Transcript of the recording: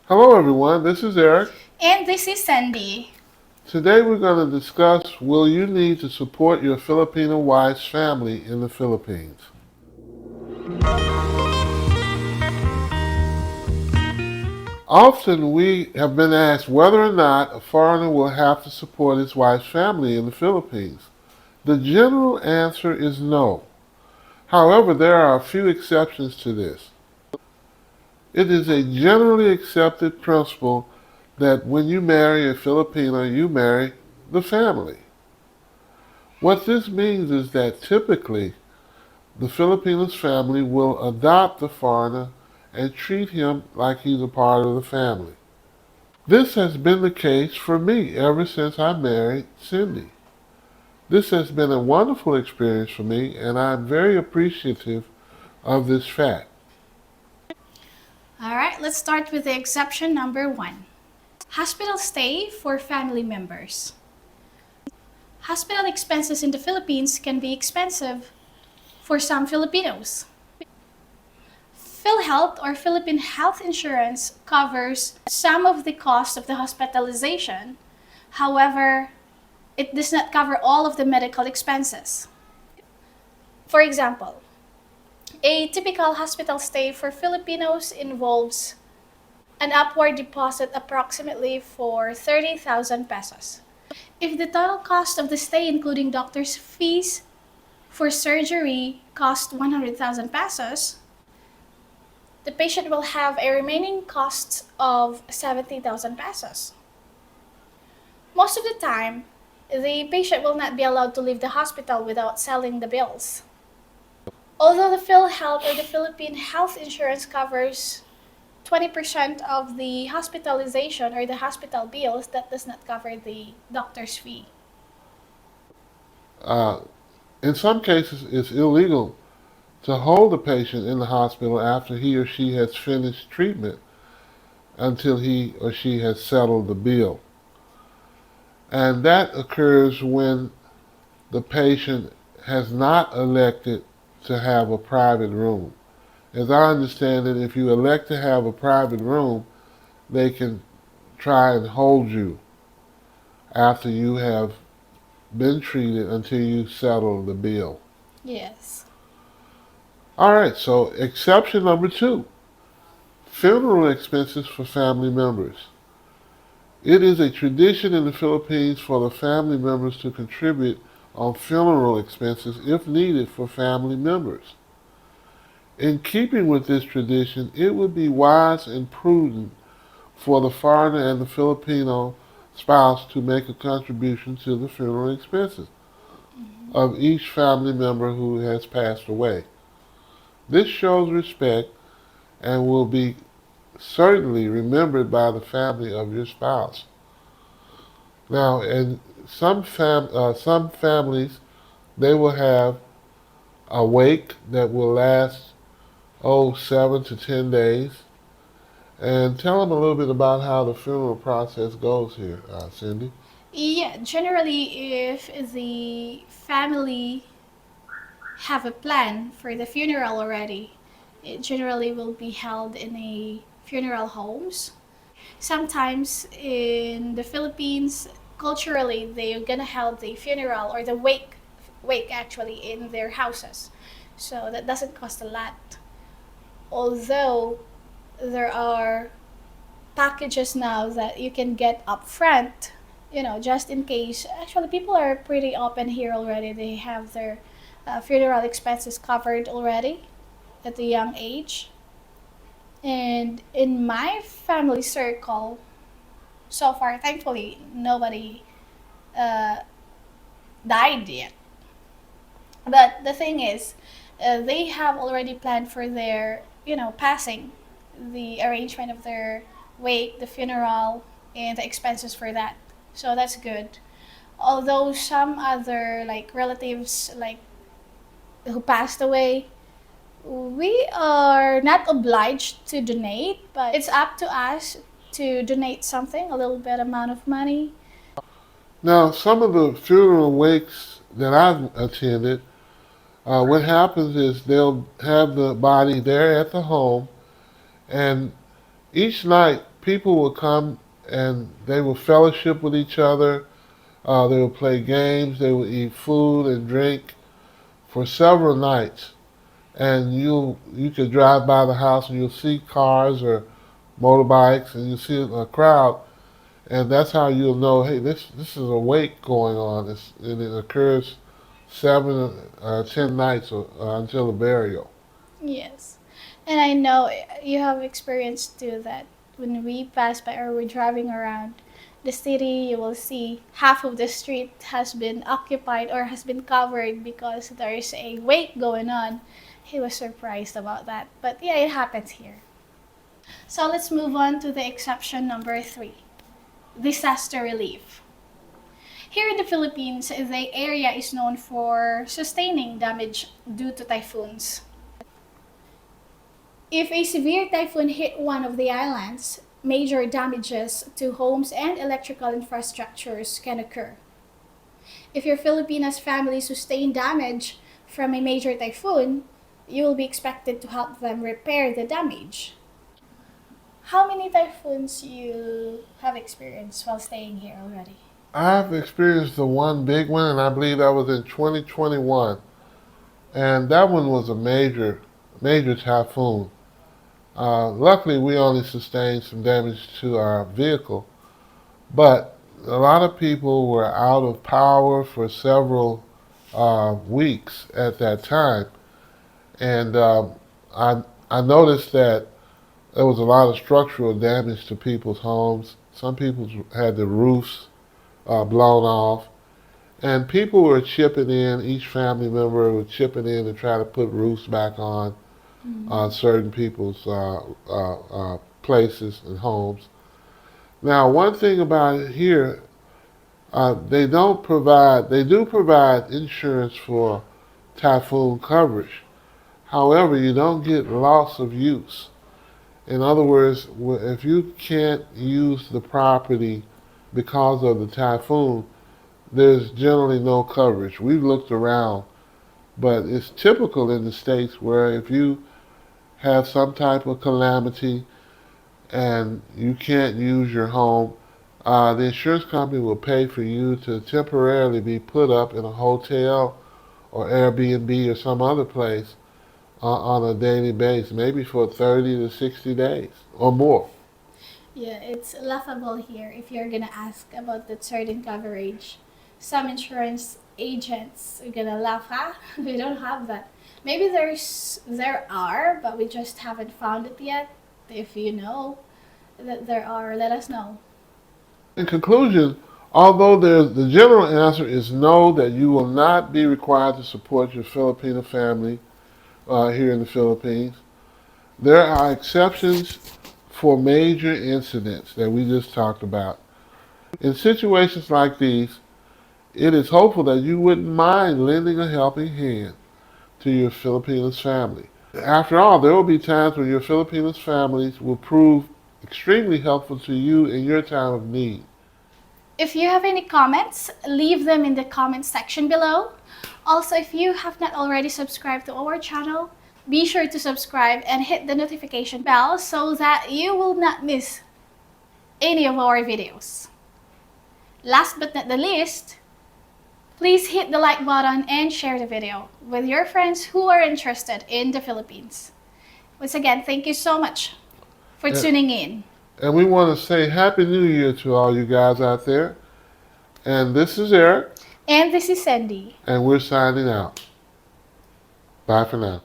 Hello everyone, this is Eric. And this is Sandy. Today we're going to discuss will you need to support your Filipino wife's family in the Philippines? Often we have been asked whether or not a foreigner will have to support his wife's family in the Philippines. The general answer is no. However, there are a few exceptions to this. It is a generally accepted principle that when you marry a Filipino, you marry the family. What this means is that typically the Filipino's family will adopt the foreigner and treat him like he's a part of the family. This has been the case for me ever since I married Cindy. This has been a wonderful experience for me, and I'm very appreciative of this fact. All right, let's start with the exception number one. Hospital stay for family members. Hospital expenses in the Philippines can be expensive for some Filipinos. PhilHealth or Philippine Health Insurance covers some of the cost of the hospitalization. However, it does not cover all of the medical expenses. For example, a typical hospital stay for Filipinos involves an upward deposit approximately for 30,000 pesos. If the total cost of the stay including doctor's fees for surgery cost 100,000 pesos, the patient will have a remaining cost of 70,000 pesos. Most of the time, the patient will not be allowed to leave the hospital without selling the bills. Although the PhilHealth or the Philippine Health Insurance covers 20% of the hospitalization or the hospital bills, that does not cover the doctor's fee. Uh, in some cases, it's illegal to hold the patient in the hospital after he or she has finished treatment until he or she has settled the bill. And that occurs when the patient has not elected to have a private room. As I understand it, if you elect to have a private room, they can try and hold you after you have been treated until you settle the bill. Yes. All right, so exception number two, funeral expenses for family members. It is a tradition in the Philippines for the family members to contribute on funeral expenses if needed for family members. In keeping with this tradition, it would be wise and prudent for the foreigner and the Filipino spouse to make a contribution to the funeral expenses of each family member who has passed away. This shows respect and will be certainly remembered by the family of your spouse. Now, in some families, they will have a wake that will last 7 to 10 days. And tell them a little bit about how the funeral process goes here, Cindy. Yeah, generally, if the family have a plan for the funeral already, it generally will be held in a funeral homes. Sometimes in the Philippines, culturally, they're gonna have the funeral or the wake actually in their houses. So that doesn't cost a lot. Although there are packages now that you can get upfront, just in case. Actually, people are pretty open here already. They have their funeral expenses covered already at a young age. And in my family circle, so far, thankfully, nobody uh, died yet. But the thing is, they have already planned for their, passing, the arrangement of their wake, the funeral, and the expenses for that. So that's good. Although some other like relatives like who passed away, we are not obliged to donate, but it's up to us to donate something, a little bit amount of money. Now, some of the funeral wakes that I've attended, what happens is they'll have the body there at the home, and each night people will come and they will fellowship with each other. They will play games. They will eat food and drink for several nights. And you could drive by the house and you'll see cars or motorbikes, and you see a crowd, and that's how you'll know. Hey, this is a wake going on. And it occurs 10 nights until the burial. Yes. And I know you have experienced too that when we pass by or we're driving around the city, you will see half of the street has been occupied or has been covered because there is a wake going on. He was surprised about that. But yeah, it happens here. So let's move on to the exception number 3, disaster relief. Here in the Philippines, the area is known for sustaining damage due to typhoons. If a severe typhoon hit one of the islands, major damages to homes and electrical infrastructures can occur. If your Filipinas family sustained damage from a major typhoon, you will be expected to help them repair the damage. How many typhoons you have experienced while staying here already? I've experienced the one big one, and I believe that was in 2021, and that one was a major typhoon. Luckily, we only sustained some damage to our vehicle, but a lot of people were out of power for several weeks at that time, and I noticed that there was a lot of structural damage to people's homes. Some people had the roofs blown off, and people were chipping in. Each family member was chipping in to try to put roofs back on certain people's places and homes. Now, one thing about it here, they don't provide. They do provide insurance for typhoon coverage. However, you don't get loss of use. In other words, if you can't use the property because of the typhoon, there's generally no coverage. We've looked around, but it's typical in the States where if you have some type of calamity and you can't use your home, the insurance company will pay for you to temporarily be put up in a hotel or Airbnb or some other place on a daily basis, maybe for 30 to 60 days or more. Yeah, it's laughable here if you're gonna ask about the certain coverage. Some insurance agents are gonna laugh, huh? We don't have that. Maybe there are, but we just haven't found it yet. If you know that there are, let us know. In conclusion, although the general answer is no, that you will not be required to support your Filipino family here in the Philippines, there are exceptions for major incidents that we just talked about. In situations like these, it is hopeful that you wouldn't mind lending a helping hand to your Filipinos family. After all, there will be times when your Filipinos families will prove extremely helpful to you in your time of need. If you have any comments, leave them in the comment section below. Also, if you have not already subscribed to our channel, be sure to subscribe and hit the notification bell so that you will not miss any of our videos. Last but not the least, please hit the like button and share the video with your friends who are interested in the Philippines. Once again, thank you so much for tuning in. And we want to say Happy New Year to all you guys out there. And this is Eric. And this is Sandy. And we're signing out. Bye for now.